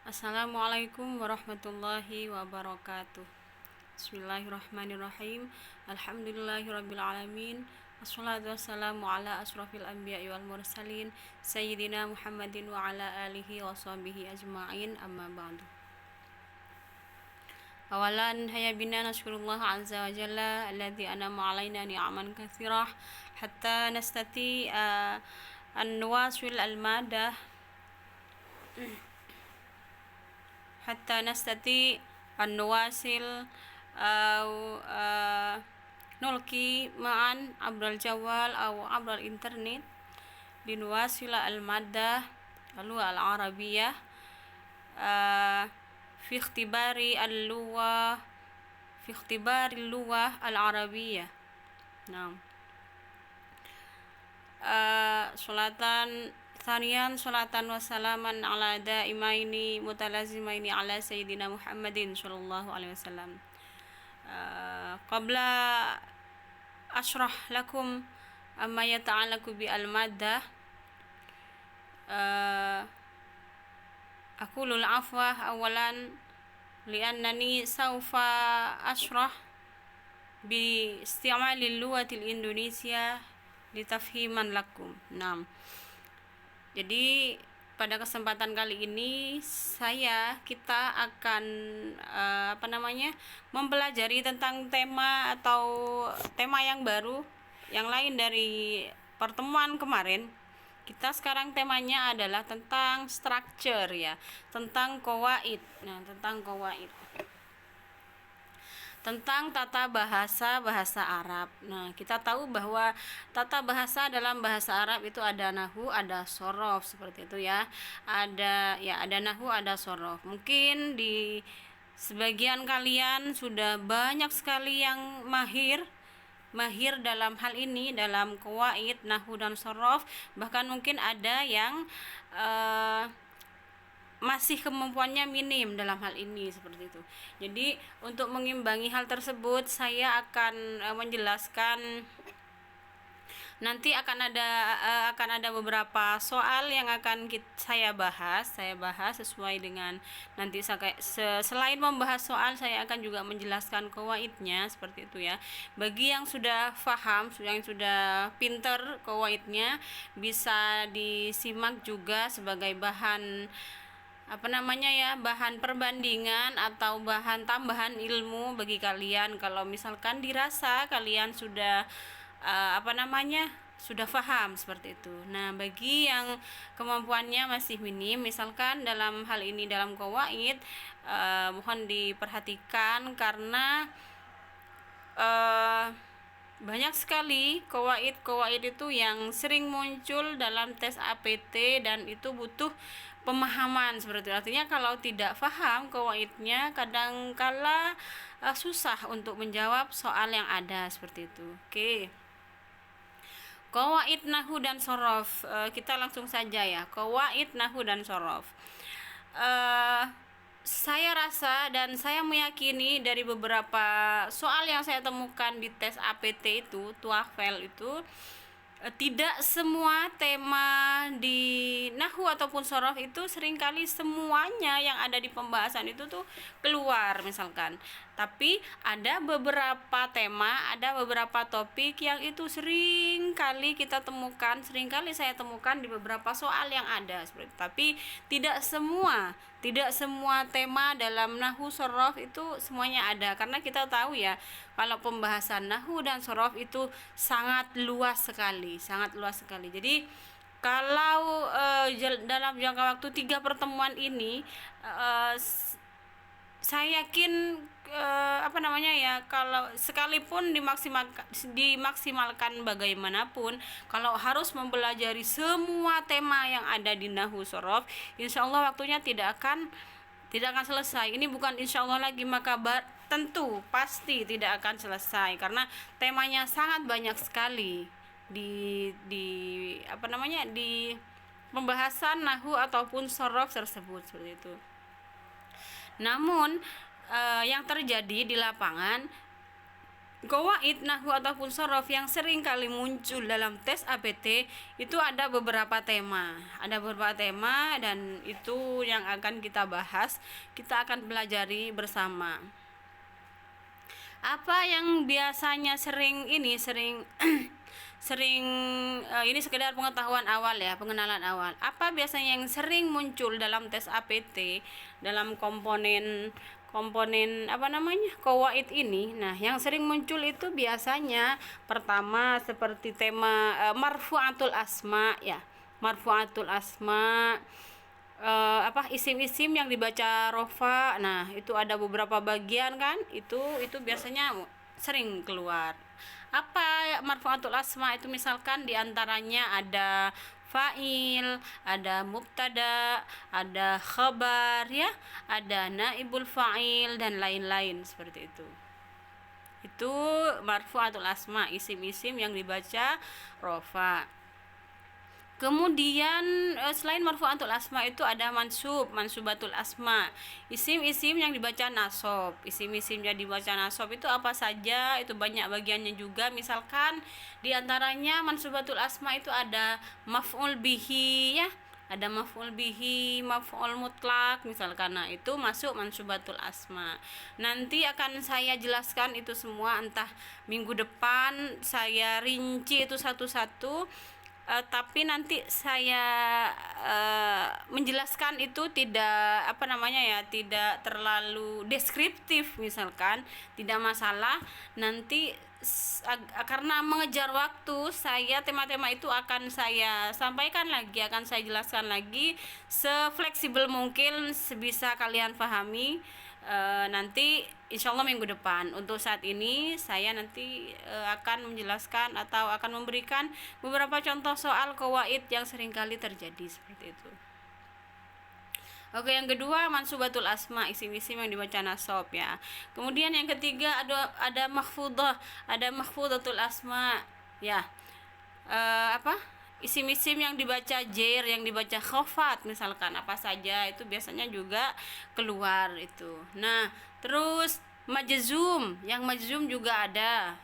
Assalamualaikum warahmatullahi wabarakatuh. Bismillahirrahmanirrahim. Alhamdulillahirrabbilalamin. Assalatu wassalamu ala asrafil anbiya'i wal mursalin Sayyidina Muhammadin wa ala alihi wa sahbihi ajma'in, amma ba'du. Awalan haya bina naskurullah azza wa jalla alladhi anama alaina ni'aman kathirah hatta nastati an nuwasil al-madah hatta nastati an nuwasil au nulki ma'an abral jawal au abral internet linuwasila al-maddah al-arabiyah fi ikhtibari al-lughah al-arabiyah. Nah, salatan Thaniyan salatan wa salaman ala daimaini mutalazimaini ala sayyidina Muhammadin sallallahu alaihi wasallam. Qabla ashrah lakum amma yata'allaqu bi al-maddah aqulul afwa awalan li'annani sawfa ashrah bi isti'malil lughatil Indonesia litafhiman lakum. Nah, jadi pada kesempatan kali ini kita akan mempelajari tentang tema atau tema yang baru, yang lain dari pertemuan kemarin. Kita sekarang temanya adalah tentang structure, ya, tentang qawaid. Nah, tentang qawaid, tentang tata bahasa Arab. Nah, kita tahu bahwa tata bahasa dalam bahasa Arab itu ada nahwu, ada shorof, seperti itu, ya. Ada nahwu, ada shorof. Mungkin di sebagian kalian sudah banyak sekali yang mahir dalam hal ini, dalam qawaid, nahwu dan shorof. Bahkan mungkin ada yang masih kemampuannya minim dalam hal ini, seperti itu. Jadi untuk mengimbangi hal tersebut, saya akan menjelaskan. Nanti akan ada beberapa soal yang akan saya bahas sesuai dengan nanti selain membahas soal, saya akan juga menjelaskan qawaidnya, seperti itu, ya. Bagi yang sudah paham, yang sudah pinter qawaidnya, bisa disimak juga sebagai bahan bahan perbandingan atau bahan tambahan ilmu bagi kalian kalau misalkan dirasa kalian sudah sudah paham, seperti itu. Nah, bagi yang kemampuannya masih minim, misalkan dalam hal ini dalam qawaid, mohon diperhatikan karena banyak sekali qawaid itu yang sering muncul dalam tes APT dan itu butuh pemahaman, seperti itu. Artinya kalau tidak paham qawaidnya, kadangkala susah untuk menjawab soal yang ada, seperti itu. Oke. Qawaid nahwu dan shorof, kita langsung saja, ya. Qawaid nahwu dan shorof. Saya rasa dan saya meyakini dari beberapa soal yang saya temukan di tes APT itu, TOEFL itu, tidak semua tema di nahwu ataupun shorof itu seringkali semuanya yang ada di pembahasan itu tuh keluar, misalkan. Tapi ada beberapa tema, ada beberapa topik yang itu seringkali saya temukan di beberapa soal yang ada, seperti itu. Tapi tidak semua tema dalam nahwu shorof itu semuanya ada, karena kita tahu, ya, kalau pembahasan nahwu dan shorof itu sangat luas sekali. Jadi kalau dalam jangka waktu 3 pertemuan ini, saya yakin kalau sekalipun dimaksimalkan bagaimanapun, kalau harus mempelajari semua tema yang ada di nahwu shorof, insyaallah waktunya tidak akan selesai. Ini bukan insyaallah lagi, maka tentu pasti tidak akan selesai karena temanya sangat banyak sekali di pembahasan nahwu ataupun shorof tersebut, seperti itu. Namun yang terjadi di lapangan, qawaid nahwu ataupun shorof yang sering kali muncul dalam tes APT itu ada beberapa tema. Ada beberapa tema dan itu yang akan kita bahas, kita akan pelajari bersama. Apa yang biasanya sering sering ini sekedar pengetahuan awal ya, pengenalan awal. Apa biasanya yang sering muncul dalam tes APT dalam komponen qawaid ini? Nah, yang sering muncul itu biasanya pertama seperti tema marfu'atul asma ya. Marfu'atul asma, isim-isim yang dibaca rofa. Nah, itu ada beberapa bagian kan, itu biasanya sering keluar. Apa marfu'atul asma itu? Misalkan diantaranya ada fa'il, ada mubtada, ada khabar ya, ada naibul fa'il dan lain-lain seperti itu. Itu marfu'atul asma, isim-isim yang dibaca rofa. Kemudian selain marfu'atul asma itu ada mansubatul asma, isim-isim yang dibaca nasab. Isim-isim yang dibaca nasab itu apa saja? Itu banyak bagiannya juga. Misalkan diantaranya mansubatul asma itu ada maf'ul bihi ya, ada maf'ul bihi, maf'ul mutlak misalkan. Nah, itu masuk mansubatul asma. Nanti akan saya jelaskan itu semua, entah minggu depan saya rinci itu satu-satu. Tapi nanti saya menjelaskan itu tidak tidak terlalu deskriptif misalkan, tidak masalah. Nanti karena mengejar waktu, tema-tema itu akan saya sampaikan lagi, akan saya jelaskan lagi sefleksibel mungkin, sebisa kalian pahami. Nanti insya Allah minggu depan. Untuk saat ini saya nanti akan menjelaskan atau akan memberikan beberapa contoh soal qawaid yang seringkali terjadi seperti itu. Oke, yang kedua mansubatul asma, isim-isim yang dibaca nasab ya. Kemudian yang ketiga ada mahfudah, ada mahfudatul asma ya. Isim-isim yang dibaca jer, yang dibaca khafat misalkan, apa saja itu biasanya juga keluar itu. Nah, terus majzum, yang majzum juga ada.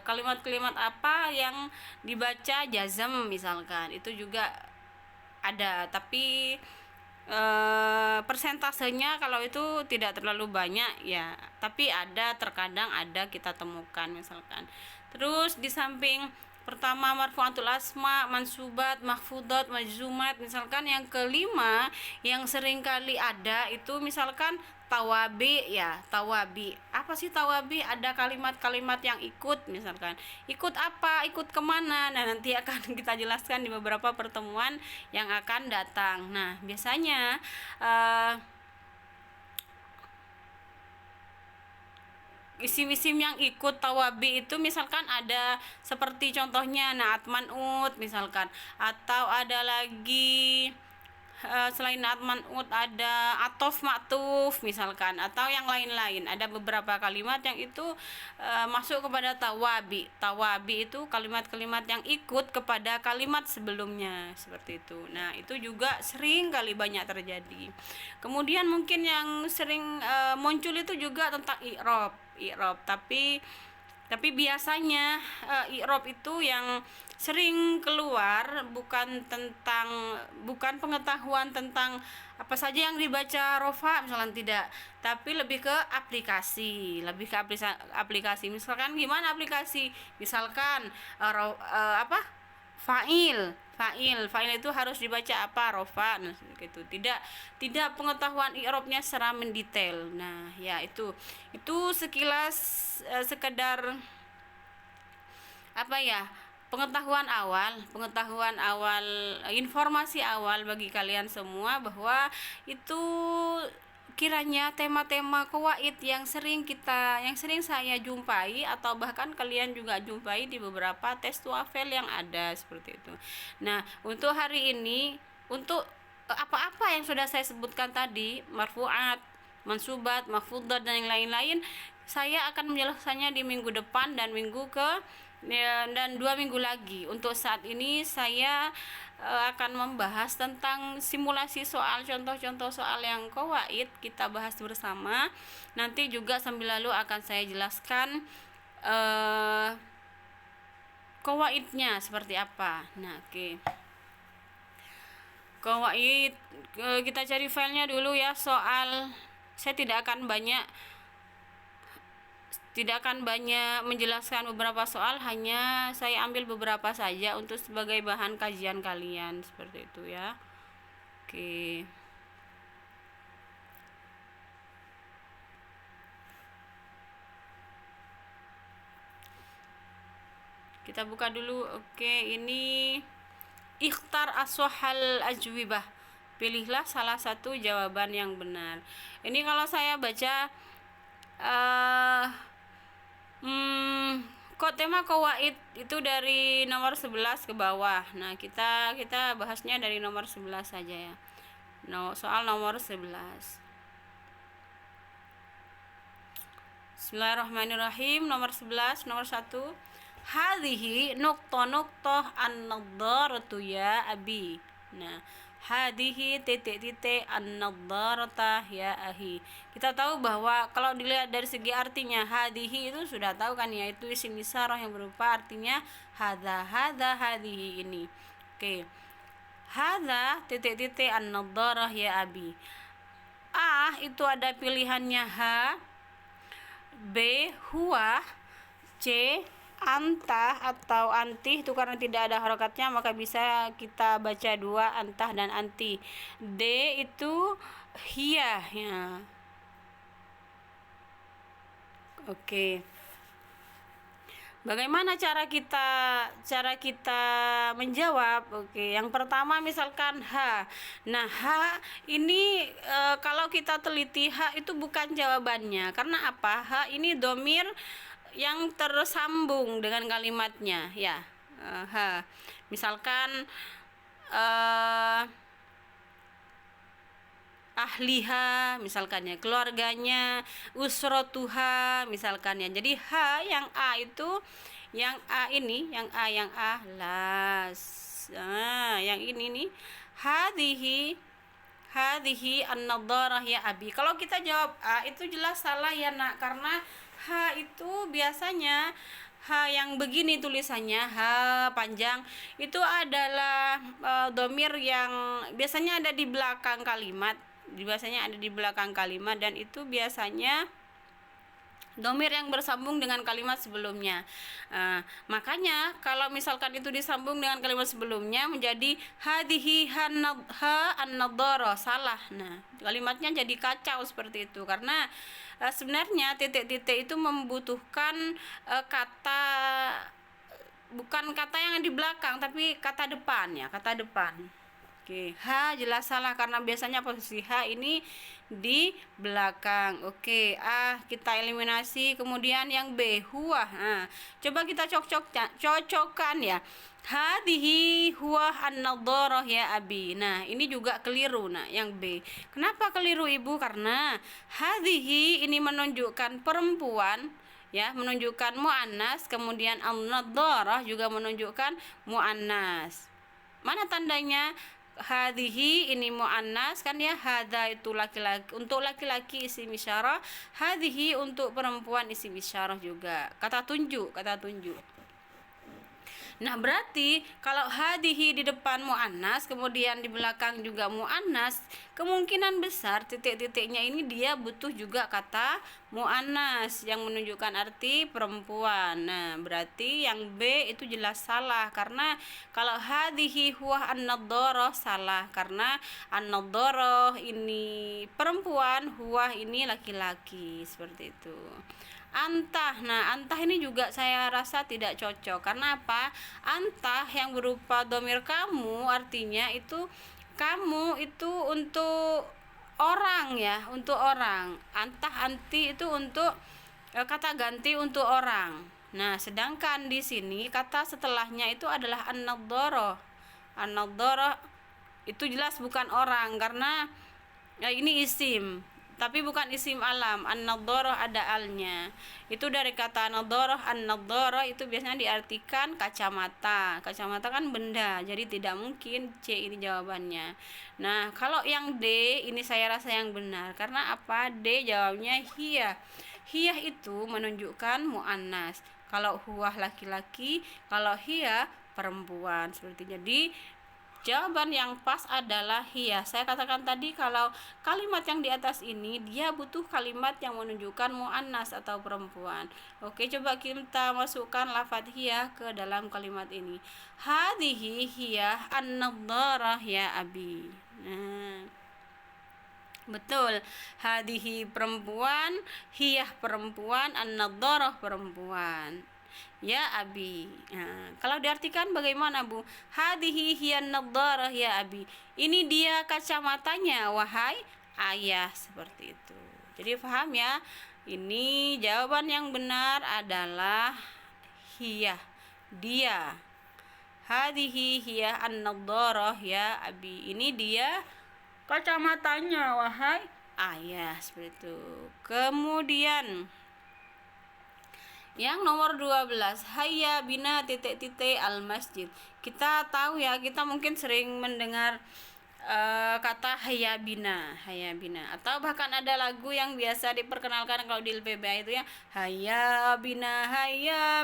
Kalimat-kalimat apa yang dibaca jazm misalkan, itu juga ada, tapi persentasenya kalau itu tidak terlalu banyak ya, tapi ada, terkadang ada kita temukan misalkan. Terus di samping pertama marfu'atul asma, mansubat, mahfudat, majzumat, misalkan yang kelima yang sering kali ada itu misalkan tawabi ya. Tawabi, apa sih tawabi? Ada kalimat-kalimat yang ikut misalkan. Ikut apa? Ikut kemana? Nah, nanti akan kita jelaskan di beberapa pertemuan yang akan datang. Nah, biasanya isim-isim yang ikut tawabi itu misalkan ada seperti contohnya naat man'ut misalkan, atau ada lagi selain naat man'ut ada atof maktuf misalkan, atau yang lain-lain. Ada beberapa kalimat yang itu masuk kepada tawabi. Tawabi itu kalimat-kalimat yang ikut kepada kalimat sebelumnya seperti itu. Nah, itu juga sering kali banyak terjadi. Kemudian mungkin yang sering muncul itu juga tentang i'rab, tapi biasanya i'rab itu yang sering keluar bukan pengetahuan tentang apa saja yang dibaca rofa misalkan, tidak, tapi lebih ke aplikasi. Misalkan gimana aplikasi? Misalkan fa'il itu harus dibaca apa? Rofa. Nah, gitu. Tidak pengetahuan i'rabnya secara mendetail. Nah, ya itu sekilas sekedar pengetahuan awal, informasi awal bagi kalian semua, bahwa itu kiranya tema-tema qawaid yang sering saya jumpai atau bahkan kalian juga jumpai di beberapa tes TOEFL yang ada seperti itu. Nah, untuk hari ini, untuk apa-apa yang sudah saya sebutkan tadi, marfu'at, mansubat, mahfudat dan yang lain-lain, saya akan menjelaskannya di minggu depan dan dan 2 minggu lagi. Untuk saat ini saya akan membahas tentang simulasi soal, contoh-contoh soal yang qawaid, kita bahas bersama. Nanti juga sambil lalu akan saya jelaskan eh kawaidnya seperti apa. Nah, oke. Kawaid, kita cari filenya dulu ya. Soal saya tidak akan banyak menjelaskan beberapa soal, hanya saya ambil beberapa saja untuk sebagai bahan kajian kalian, seperti itu ya. Oke. Kita buka dulu. Oke, ini ikhtar aswahal ajwibah. Pilihlah salah satu jawaban yang benar. Ini kalau saya baca kok tema kawaid itu dari nomor 11 ke bawah. Nah, kita bahasnya dari nomor 11 saja ya. Soal nomor 11. Bismillahirrahmanirrahim. Nomor 11, nomor 1. Hadhihi nuqtah an-nadharatu ya abi. Nah, hadhihi titik-titik an-nadharata ya ahi. Kita tahu bahwa kalau dilihat dari segi artinya, hadhihi itu sudah tahu kan, yaitu isim isyarah yang berupa artinya hadza, hadhihi ini. Oke. Hadza titik-titik an-nadharah ya abi. Itu ada pilihannya ha, B huwa, C antah atau antih. Itu karena tidak ada harokatnya maka bisa kita baca dua, antah dan anti. D itu hiya ya. Oke. Bagaimana cara kita menjawab? Oke, yang pertama misalkan H. Nah, H ini kalau kita teliti, H itu bukan jawabannya. Karena apa? H ini domir yang tersambung dengan kalimatnya ya. H. Misalkan ahliha misalkan ya, keluarganya, usrotuha misalkan ya. Jadi H yang A itu, yang A ini, yang A las. Nah, yang ini nih, hadhihi an-nadharah ya abi. Kalau kita jawab A itu jelas salah ya nak, karena H itu biasanya H yang begini tulisannya, H panjang, itu adalah domir yang biasanya ada di belakang kalimat. Dan itu biasanya domir yang bersambung dengan kalimat sebelumnya. Makanya kalau misalkan itu disambung dengan kalimat sebelumnya menjadi hadhihi an-nadharah, salah. Nah, kalimatnya jadi kacau seperti itu karena sebenarnya titik-titik itu membutuhkan kata, bukan kata yang di belakang tapi kata depan ya, kata depan. Oke, H jelas salah karena biasanya posisi H ini di belakang. Oke, A kita eliminasi. Kemudian yang B, huwa. Nah, coba kita cocokkan ya. Hadhihi huwa an-nadharah ya abi. Nah, ini juga keliru. Nah, yang B. Kenapa keliru Ibu? Karena hadhihi ini menunjukkan perempuan ya, menunjukkan muannas, kemudian an-nadharah juga menunjukkan muannas. Mana tandanya? Hadhihi ini muannas kan ya, hadza itu laki-laki, untuk laki-laki isim isyarah, hadhihi untuk perempuan isim isyarah juga, kata tunjuk. Nah, berarti kalau hadhihi di depan muannas kemudian di belakang juga muannas, kemungkinan besar titik-titiknya ini dia butuh juga kata muannas yang menunjukkan arti perempuan. Nah, berarti yang B itu jelas salah karena kalau hadhihi huwa an-nadharah salah karena an-nadharah ini perempuan, huwa ini laki-laki, seperti itu. Antah. Nah, antah ini juga saya rasa tidak cocok. Karena apa? Antah yang berupa domir kamu artinya itu kamu itu untuk orang ya, untuk orang. Antah anti itu untuk kata ganti untuk orang. Nah, sedangkan di sini kata setelahnya itu adalah an-nadharah. An-nadharah itu jelas bukan orang karena ini isim, tapi bukan isim alam. An-nadharah ada alnya. Itu dari kata nadharah. An-nadharah itu biasanya diartikan kacamata. Kacamata kan benda, jadi tidak mungkin C ini jawabannya. Nah, kalau yang D ini saya rasa yang benar. Karena apa? D jawabnya hiya. Hiyah itu menunjukkan muannas. Kalau huwa laki-laki, kalau hiya perempuan. Seperti jadi jawaban yang pas adalah hiya. Saya katakan tadi kalau kalimat yang di atas ini dia butuh kalimat yang menunjukkan muannas atau perempuan. Oke, coba kita masukkan lafadz hiya ke dalam kalimat ini. Hadhihi hiya an-nadharah ya abi. Nah, betul. Hadhihi perempuan, hiyah perempuan, an-nadharah perempuan. Ya abi. Nah, kalau diartikan bagaimana Bu? Hadhihi hiyan nadharah ya abi. Ini dia kacamatanya wahai ayah, seperti itu. Jadi paham ya? Ini jawaban yang benar adalah hiyah, dia. Hadhihi hiya an-nadharah ya abi. Ini dia kacamatanya wahai ayah, seperti itu. Kemudian yang nomor 12, hayya bina titik-titik al masjid. Kita tahu ya, kita mungkin sering mendengar kata hayya bina, atau bahkan ada lagu yang biasa diperkenalkan kalau di LPBA itu ya, hayya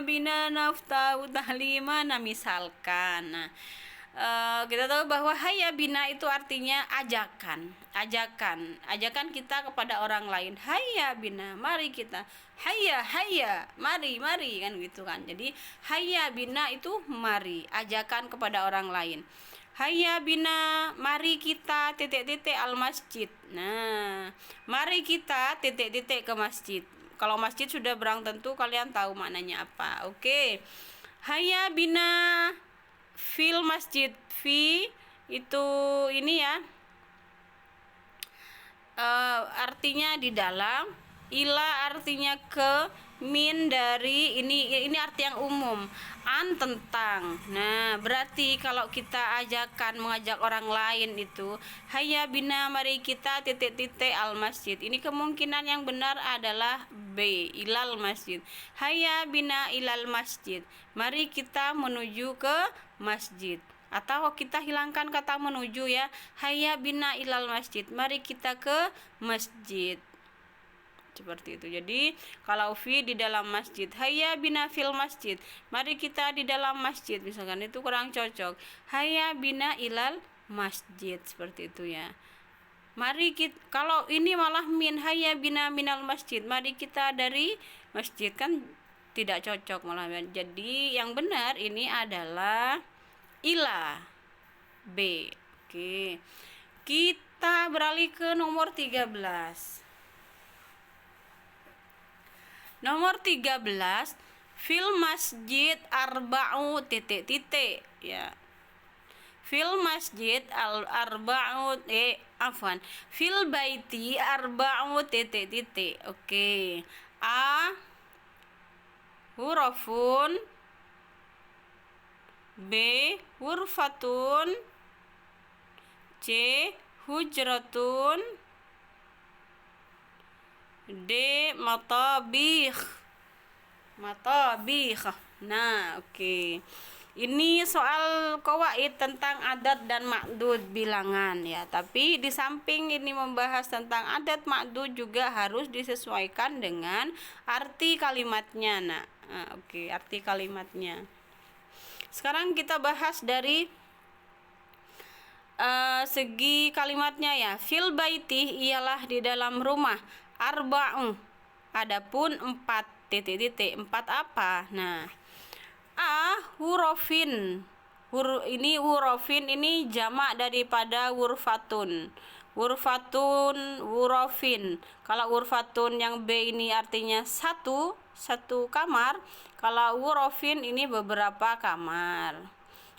bina naftahu tahlimana misalkan. Nah, kita tahu bahwa hayya bina itu artinya ajakan kita kepada orang lain. Hayya bina, mari kita. Hayya, mari kan gitu kan. Jadi hayya bina itu mari, ajakan kepada orang lain. Hayya bina, mari kita titik-titik al masjid. Nah, mari kita titik-titik ke masjid. Kalau masjid sudah barang tentu kalian tahu maknanya apa. Oke. Hayya bina fil masjid. Fi itu ini ya, artinya di dalam, ila artinya ke, min dari, ini arti yang umum, an tentang. Nah, berarti kalau kita mengajak orang lain itu hayya bina, mari kita titik-titik al masjid. Ini kemungkinan yang benar adalah B, ilal masjid. Hayya bina ilal masjid, mari kita menuju ke masjid. Atau kita hilangkan kata menuju ya, hayya bina ilal masjid, mari kita ke masjid, seperti itu. Jadi kalau fi di dalam masjid, hayya bina fil masjid, mari kita di dalam masjid, misalkan itu kurang cocok, hayya bina ilal masjid, seperti itu ya. Mari kita, kalau ini malah min, hayya bina minal masjid, mari kita dari masjid, kan tidak cocok malah. Jadi yang benar ini adalah ila, B. Oke. Kita beralih ke nomor 13. Nomor 13, fil masjid arba'u titik-titik ya. Fil masjid arba'u fil baiti arba'u titik-titik. Oke. A hurufun, B hurfatun, C hujratun, D matabikh. Nah, oke. Ini soal qawaid tentang adat dan ma'dud bilangan ya. Tapi di samping ini membahas tentang adat ma'dud juga harus disesuaikan dengan arti kalimatnya. Nah, oke, arti kalimatnya. Sekarang kita bahas dari segi kalimatnya ya. Fil baiti ialah di dalam rumah. Arba'u, adapun 4 titik-titik. 4 apa? Nah, A hurufin. Hurufin ini jamak daripada wurfatun. Wurufin. Kalau wurfatun yang B ini artinya satu kamar. Kalau wurufin ini beberapa kamar.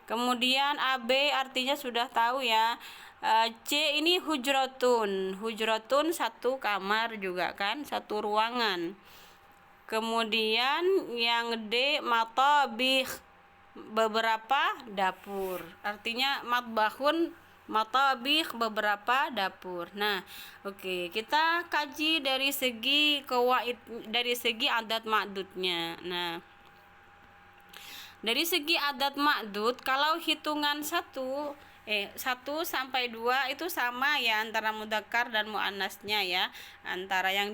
Kemudian AB artinya sudah tahu ya. C ini hujratun. Hujratun satu kamar juga kan, satu ruangan. Kemudian yang D matabikh, beberapa dapur. Artinya matbahun, matabikh, beberapa dapur. Nah, oke, kita kaji dari segi dari segi adat ma'dudnya. Nah, dari segi adat ma'dud, kalau hitungan 1 1 sampai 2 itu sama ya antara mudzakkar dan muannasnya ya. Antara yang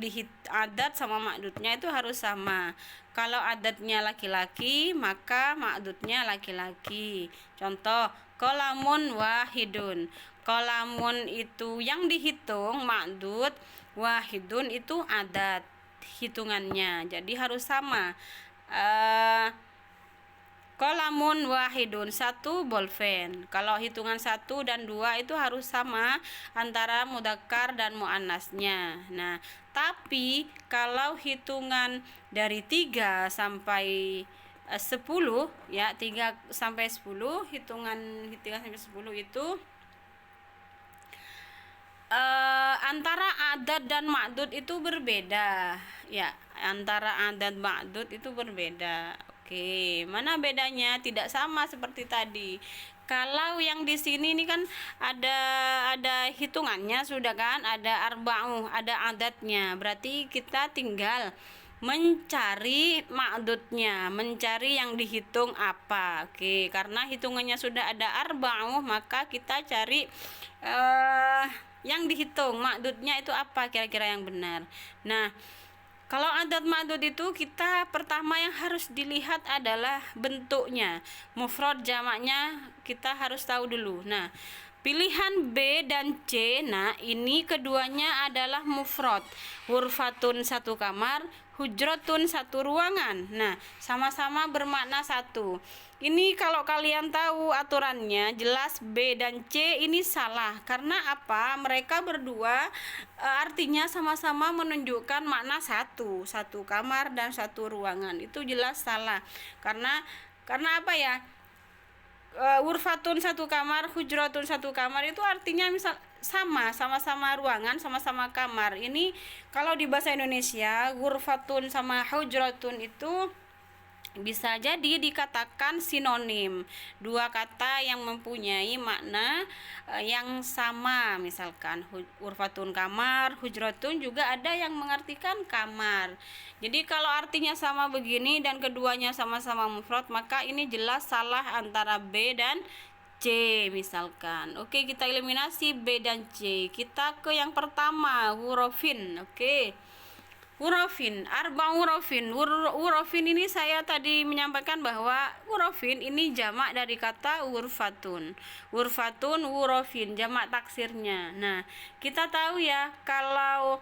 adat sama ma'dudnya itu harus sama. Kalau adatnya laki-laki, maka ma'dudnya laki-laki. Contoh, qalamun wahidun. Qalamun itu yang dihitung ma'dud, wahidun itu adat hitungannya. Jadi harus sama. Qalamun wahidun, 1 bolpen. Kalau hitungan 1 dan 2 itu harus sama antara mudzakkar dan muannasnya. Nah, tapi kalau hitungan dari 3 sampai 10 ya, 3 sampai 10, hitungan 3 sampai 10 itu antara adat dan ma'dud itu berbeda ya, antara adat ma'dud itu berbeda. Oke, mana bedanya? Tidak sama seperti tadi. Kalau yang di sini ini kan ada hitungannya sudah kan, ada arba'u, ada adatnya. Berarti kita tinggal mencari ma'dudnya, mencari yang dihitung apa. Oke, karena hitungannya sudah ada arba'u, maka kita cari yang dihitung ma'dudnya itu apa kira-kira yang benar. Nah, kalau adat ma'dud itu kita pertama yang harus dilihat adalah bentuknya. Mufrad jamaknya kita harus tahu dulu. Nah, pilihan B dan C, nah ini keduanya adalah mufrad. Ghurfatun 1 kamar, hujratun 1 ruangan. Nah, sama-sama bermakna 1. Ini kalau kalian tahu aturannya, jelas B dan C ini salah. Karena apa? Mereka berdua artinya sama-sama menunjukkan makna 1 kamar dan 1 ruangan. Itu jelas salah. Karena apa ya? Ghurfatun 1 kamar, hujratun 1 kamar itu artinya misal sama-sama ruangan, sama-sama kamar. Ini kalau di bahasa Indonesia, ghurfatun sama hujratun itu bisa jadi dikatakan sinonim, dua kata yang mempunyai makna yang sama. Misalkan ghurfatun kamar, hujratun juga ada yang mengartikan kamar. Jadi kalau artinya sama begini dan keduanya sama-sama mufrad, maka ini jelas salah antara B dan C misalkan. Oke, kita eliminasi B dan C. Kita ke yang pertama, hurufin. Oke. Hurufin, hurufin ini saya tadi menyampaikan bahwa hurufin ini jamak dari kata hurfatun, hurufin, jamak taksirnya. Nah, kita tahu ya, kalau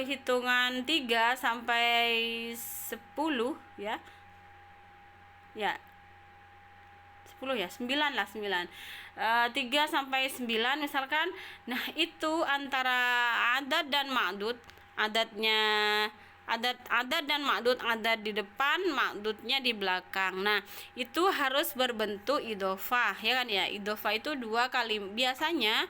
hitungan 3 sampai 10 ya, 10 ya, 9 lah, 9. 3 sampai 9 misalkan. Nah, itu antara adat dan ma'dud. Adat dan ma'dud, adat di depan, ma'dudnya di belakang. Nah, itu harus berbentuk idhofah ya kan ya. Idhofah itu 2 kali, biasanya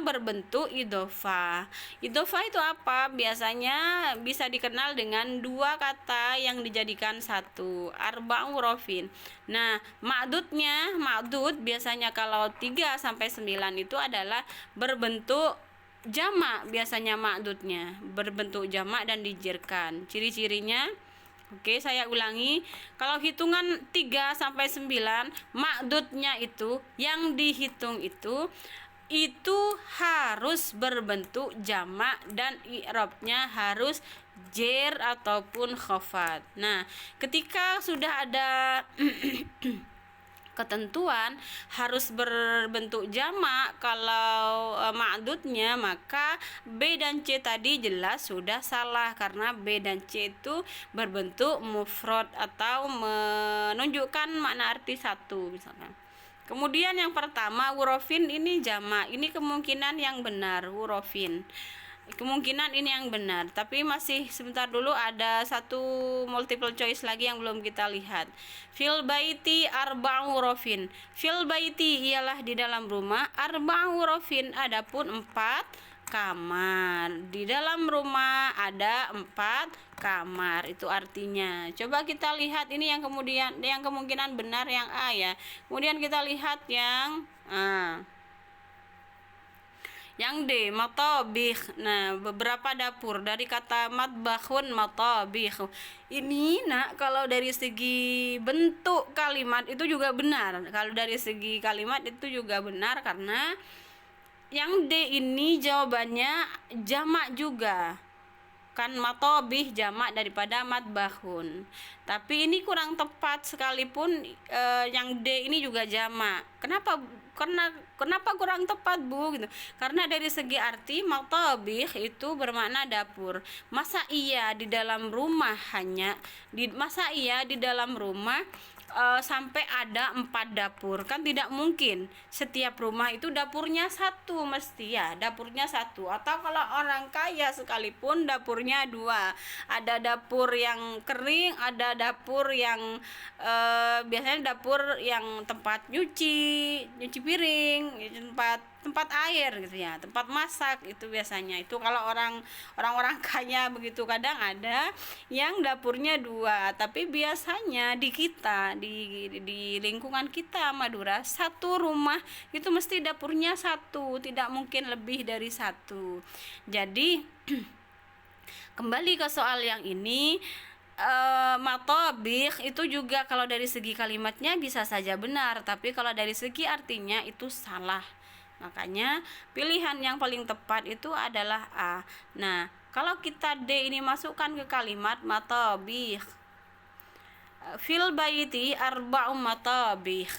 berbentuk idhofah. Idhofah itu apa? Biasanya bisa dikenal dengan 2 kata yang dijadikan 1, arba'u hurufin. Nah, ma'dud biasanya kalau 3 sampai 9 itu adalah berbentuk jamak, biasanya ma'dudnya berbentuk jamak dan dijirkan. Ciri-cirinya, oke, saya ulangi. Kalau hitungan 3 sampai 9, ma'dudnya itu yang dihitung itu harus berbentuk jamak dan i'rabnya harus jer ataupun khafat. Nah, ketika sudah ada ketentuan harus berbentuk jamak kalau ma'dudnya, maka B dan C tadi jelas sudah salah karena B dan C itu berbentuk mufrad atau menunjukkan makna arti 1 misalkan. Kemudian yang pertama, hurufin ini jamak. Ini kemungkinan yang benar, hurufin. Kemungkinan ini yang benar, tapi masih sebentar dulu, ada satu multiple choice lagi yang belum kita lihat. Fil baiti arba'u hurufin. Fil baiti ialah di dalam rumah, arba'u hurufin adapun 4 kamar. Di dalam rumah ada 4 kamar. Itu artinya. Coba kita lihat ini yang kemungkinan benar yang A ya. Kemudian kita lihat yang A. Yang D, matabih. Nah, beberapa dapur dari kata matbahun matabih. Ini nak kalau dari segi bentuk kalimat itu juga benar. Kalau dari segi kalimat itu juga benar karena yang D ini jawabannya jamak juga. Kan matobih jamak daripada matbahun. Tapi ini kurang tepat sekalipun yang D ini juga jamak. Kenapa kurang tepat, Bu? Gitu. Karena dari segi arti matobih itu bermakna dapur. Masa iya di dalam rumah masa iya di dalam rumah sampai ada 4 dapur? Kan tidak mungkin. Setiap rumah itu dapurnya satu, mesti ya dapurnya satu. Atau kalau orang kaya sekalipun dapurnya 2. Ada dapur yang kering, ada dapur yang biasanya dapur yang tempat nyuci piring, tempat air gitu ya, tempat masak. Itu biasanya itu kalau orang-orang kaya begitu. Kadang ada yang dapurnya 2, tapi biasanya di kita di lingkungan kita Madura, satu rumah itu mesti dapurnya satu, tidak mungkin lebih dari satu. Jadi kembali ke soal yang ini, matobih itu juga kalau dari segi kalimatnya bisa saja benar, tapi kalau dari segi artinya itu salah. Makanya pilihan yang paling tepat itu adalah A. Nah, kalau kita D ini masukkan ke kalimat matabih, fil baiti arba'u matabih.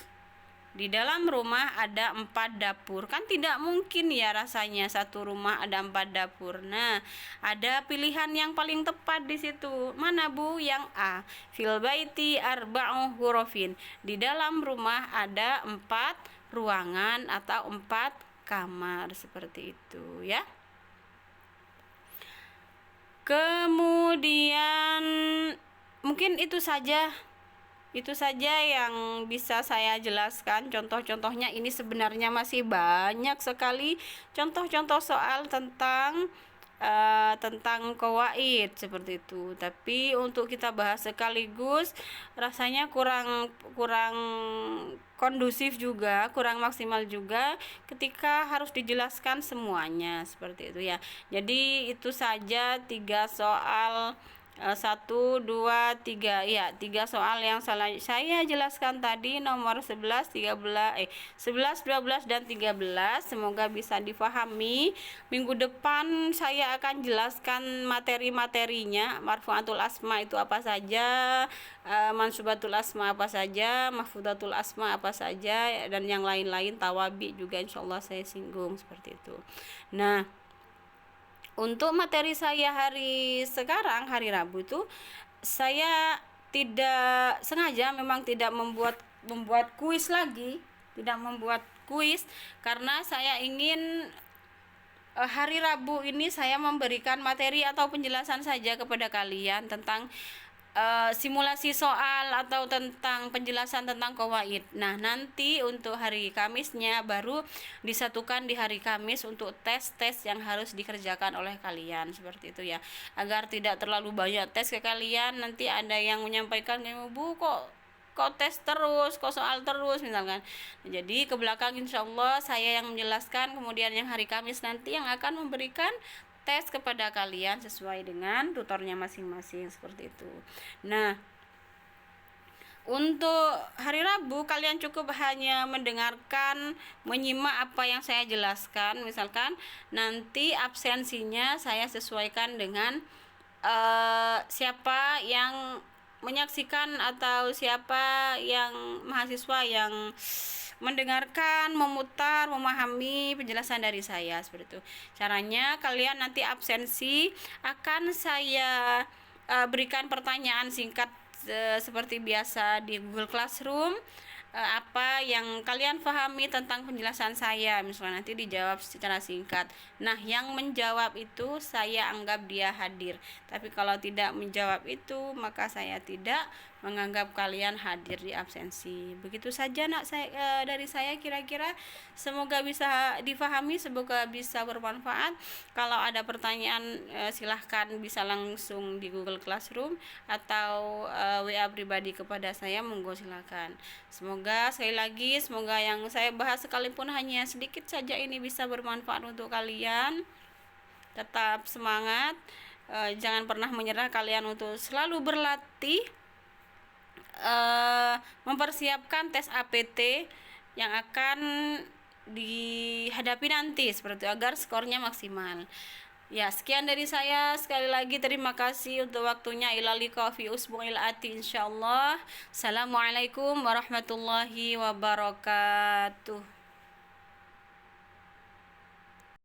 Di dalam rumah ada 4 dapur. Kan tidak mungkin ya rasanya satu rumah ada 4 dapur. Nah, ada pilihan yang paling tepat di situ. Mana, Bu? Yang A. Fil baiti arba'u hurufin. Di dalam rumah ada 4 ruangan atau 4 kamar, seperti itu ya. Kemudian mungkin itu saja yang bisa saya jelaskan. Contoh-contohnya ini sebenarnya masih banyak sekali contoh-contoh soal tentang qawaid seperti itu. Tapi untuk kita bahas sekaligus rasanya kurang kondusif juga, kurang maksimal juga ketika harus dijelaskan semuanya seperti itu ya. Jadi itu saja 3 soal, 1, 2, 3 ya, 3 soal yang saya jelaskan tadi, nomor 11, 12 dan 13. Semoga bisa difahami. Minggu depan saya akan jelaskan materi-materinya. Marfu'atul asma itu apa saja, mansubatul asma apa saja, mahfudatul asma apa saja, dan yang lain-lain, tawabi juga insyaallah saya singgung seperti itu. Nah, untuk materi saya hari sekarang, hari Rabu itu saya tidak sengaja memang tidak membuat kuis lagi, karena saya ingin hari Rabu ini saya memberikan materi atau penjelasan saja kepada kalian tentang simulasi soal atau tentang penjelasan tentang qawaid. Nah, nanti untuk hari Kamisnya baru disatukan di hari Kamis untuk tes-tes yang harus dikerjakan oleh kalian, seperti itu ya. Agar tidak terlalu banyak tes ke kalian, nanti ada yang menyampaikan, Bu, kok tes terus, kok soal terus misalkan. Jadi ke belakang insyaallah saya yang menjelaskan, kemudian yang hari Kamis nanti yang akan memberikan tes kepada kalian sesuai dengan tutornya masing-masing, seperti itu. Nah, untuk hari Rabu kalian cukup hanya mendengarkan, menyimak apa yang saya jelaskan. Misalkan nanti absensinya saya sesuaikan dengan siapa yang menyaksikan atau siapa yang mahasiswa yang mendengarkan, memutar, memahami penjelasan dari saya, seperti itu. Caranya kalian nanti absensi akan saya berikan pertanyaan singkat seperti biasa di Google Classroom. Apa yang kalian pahami tentang penjelasan saya, misalnya nanti dijawab secara singkat. Nah, yang menjawab itu saya anggap dia hadir, tapi kalau tidak menjawab itu maka saya tidak menganggap kalian hadir di absensi. Begitu saja nak dari saya kira-kira, semoga bisa difahami, semoga bisa bermanfaat. Kalau ada pertanyaan silahkan bisa langsung di Google Classroom atau WA pribadi kepada saya, monggo silakan. Semoga sekali lagi, semoga yang saya bahas sekalipun hanya sedikit saja ini bisa bermanfaat untuk kalian. Tetap semangat, jangan pernah menyerah kalian untuk selalu berlatih, mempersiapkan tes APT yang akan dihadapi nanti seperti itu, agar skornya maksimal. Ya, sekian dari saya. Sekali lagi terima kasih untuk waktunya. Ila liqa fi usbu'il ati insyaallah. Assalamualaikum warahmatullahi wabarakatuh.